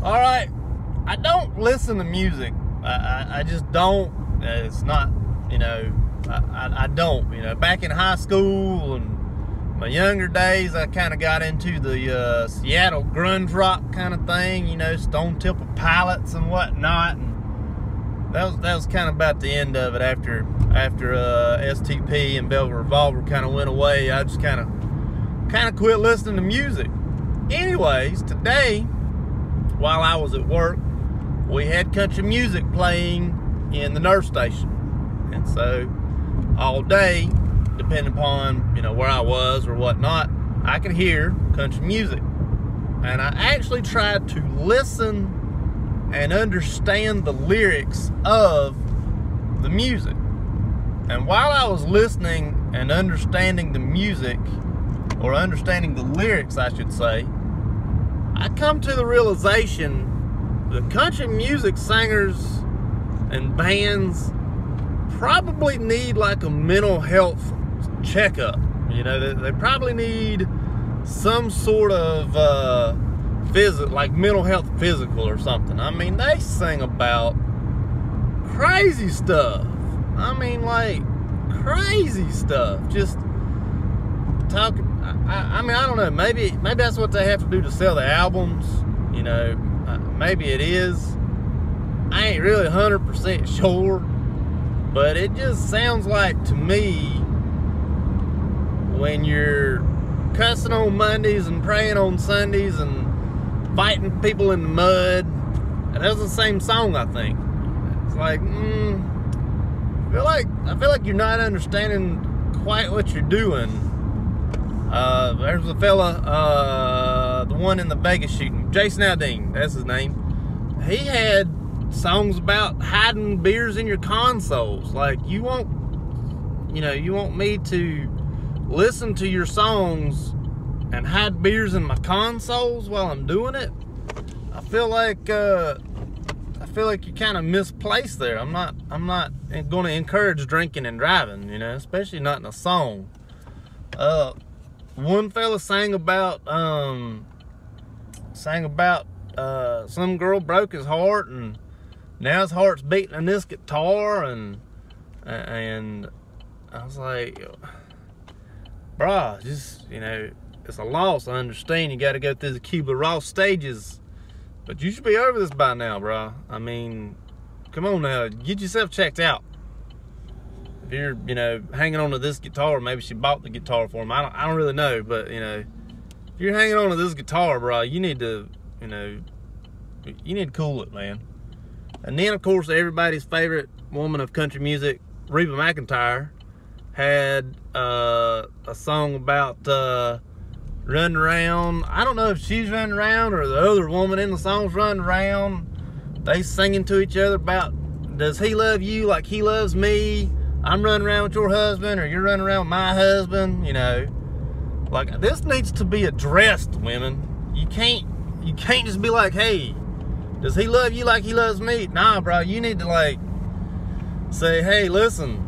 All right, I don't listen to music. I just don't. It's not, I don't. Back in high school and my younger days, I kind of got into the Seattle grunge rock kind of thing, Stone Temple Pilots and whatnot. And that was kind of about the end of it. After STP and Velvet Revolver kind of went away, I just kind of quit listening to music. Anyways, today, while I was at work, we had country music playing in the nurse station. And so all day, depending upon, where I was or whatnot, I could hear country music. And I actually tried to listen and understand the lyrics of the music. And while I was listening and understanding the music, or understanding the lyrics, I should say, I come to the realization the country music singers and bands probably need like a mental health checkup. They probably need some sort of like mental health physical or something. I mean, they sing about crazy stuff. Like crazy stuff. Just talk. I don't know. Maybe that's what they have to do to sell the albums. Maybe it is. I ain't really 100% sure, but it just sounds like to me, when you're cussing on Mondays and praying on Sundays and fighting people in the mud, and that's the same song, I think. It's like, I feel like you're not understanding quite what you're doing. There's a fella, the one in the Vegas shooting, Jason Aldean, that's his name. He had songs about hiding beers in your consoles. Like, you want me to listen to your songs and hide beers in my consoles while I'm doing it? I feel like you're kind of misplaced there. I'm not going to encourage drinking and driving, especially not in a song. One fella sang about some girl broke his heart, and now his heart's beating on this guitar, and I was like, bruh, just, it's a loss. I understand you got to go through the Kubler-Ross stages, but you should be over this by now, bruh. I mean, come on now, get yourself checked out. If you're, hanging on to this guitar, maybe she bought the guitar for him. I don't really know, but, if you're hanging on to this guitar, bro, you need to, you need to cool it, man. And then, of course, everybody's favorite woman of country music, Reba McEntire, had a song about running around. I don't know if she's running around or the other woman in the song's running around. They singing to each other about, does he love you like he loves me? I'm running around with your husband, or you're running around with my husband, Like, this needs to be addressed, women. You can't just be like, hey, does he love you like he loves me? Nah, bro, you need to, like, say, hey, listen,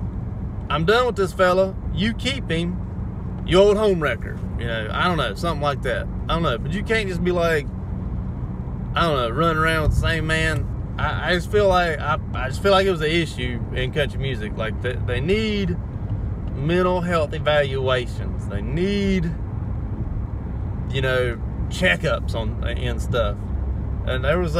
I'm done with this fella. You keep him, you old homewrecker. I don't know, something like that. I don't know, but you can't just be like, I don't know, running around with the same man. I just feel like it was an issue in country music. Like, they need mental health evaluations. They need, checkups and stuff. And there was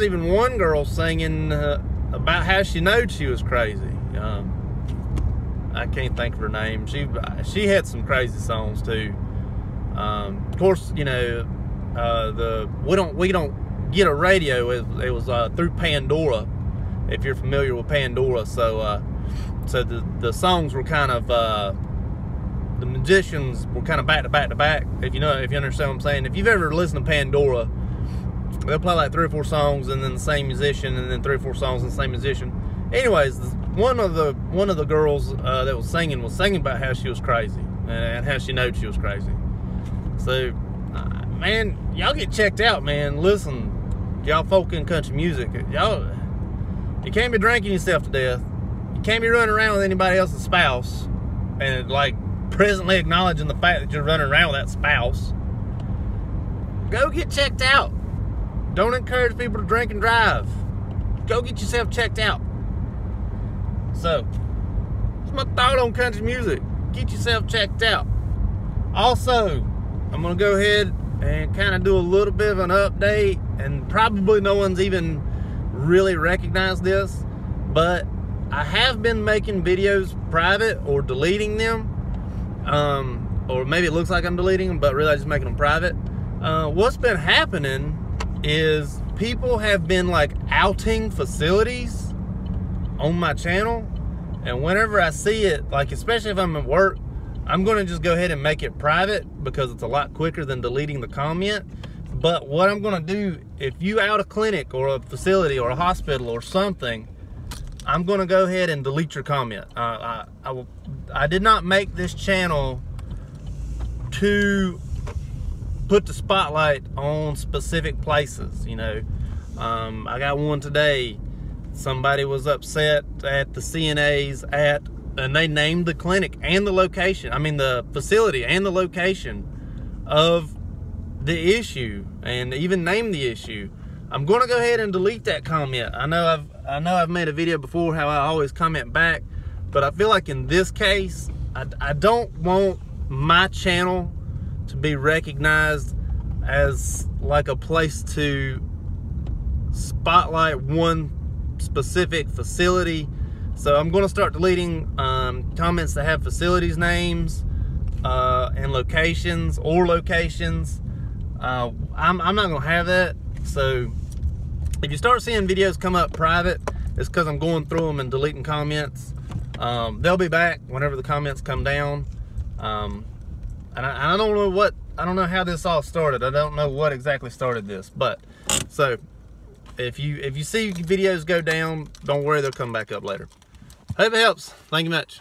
even one girl singing about how she knowed she was crazy. I can't think of her name. She had some crazy songs too. Of course, we don't get a radio. It was through Pandora, if you're familiar with Pandora. So the songs were kind of the musicians were kind of back to back to back. If you understand what I'm saying. If you've ever listened to Pandora, they'll play like 3 or 4 songs and then the same musician, and then 3 or 4 songs and the same musician. Anyways, one of the girls that was singing about how she was crazy and how she knew she was crazy. So, man, y'all get checked out, man. Listen, y'all folk in country music, you can't be drinking yourself to death. You can't be running around with anybody else's spouse and, like, presently acknowledging the fact that you're running around with that spouse. Go get checked out. Don't encourage people to drink and drive. Go get yourself checked out. So, that's my thought on country music. Get yourself checked out. Also, I'm gonna go ahead and kind of do a little bit of an update, and probably no one's even really recognized this, but I have been making videos private or deleting them, or maybe it looks like I'm deleting them, but really I'm just making them private. What's been happening is people have been like outing facilities on my channel, and whenever I see it, like especially if I'm at work, I'm gonna just go ahead and make it private because it's a lot quicker than deleting the comment. But what I'm gonna do, if you out a clinic or a facility or a hospital or something, I'm gonna go ahead and delete your comment. I did not make this channel to put the spotlight on specific places, you know. I got one today. Somebody was upset at the CNAs and they named the clinic and the location, I mean the facility and the location of the issue, and even named the issue. I'm gonna go ahead and delete that comment. I know I've made a video before how I always comment back, but I feel like in this case, I don't want my channel to be recognized as like a place to spotlight one specific facility. So I'm gonna start deleting comments that have facilities names and locations or locations. I'm not gonna have that. So if you start seeing videos come up private, it's because I'm going through them and deleting comments. They'll be back whenever the comments come down. And I don't know how this all started. I don't know what exactly started this, but so if you see videos go down, don't worry, they'll come back up later. Hope it helps. Thank you much.